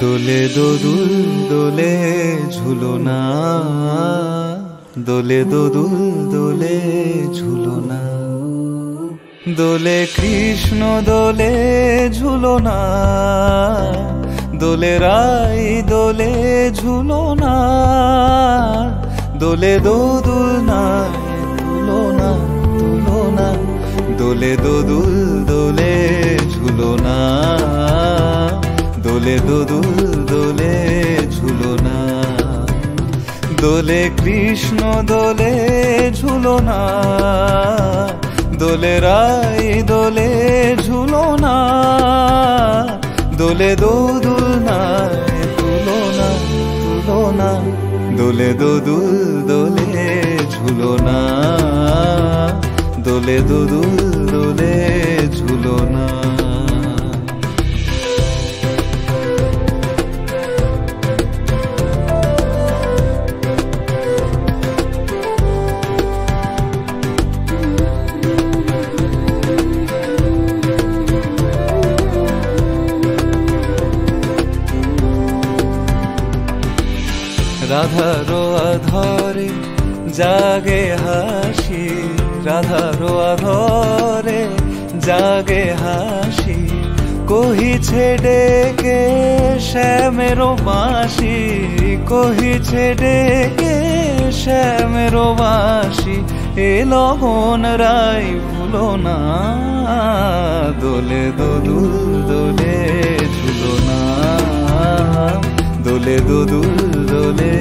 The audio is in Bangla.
দোলে দোদুল দোলে ঝুলনা, দোলে দোদুল দোলে ঝুলনা, দোলে কৃষ্ণ দোলে ঝুলনা, দোলে রাই দোলে ঝুলনা, দোলে দোদুল নাই তুলনা তুলনা, দোলে দোদুল দোলে ঝুলনা, দোলে দোদুল দোলে ঝুলনা, দোলে কৃষ্ণ দোলে ঝুলনা, দোলে রাই দোলে ঝুলনা, দোলে দোদুল নাই তুলনা তুলনা, দোলে দোদুল দোলে ঝুলনা, দোলে দোদুল দোলে ঝুলনা। রাধারো আধরে জাগে হাসি, রাধারো আধরে জাগে হাসি, কহিছে ডেকে শ্যামেরো বাঁশি, কহিছে ডেকে শ্যামেরো বাঁশি, এ লগন রাই ভুলো না, দোলে দোদুল দোলে ঝুলনা, দোলে দোদুল দোলে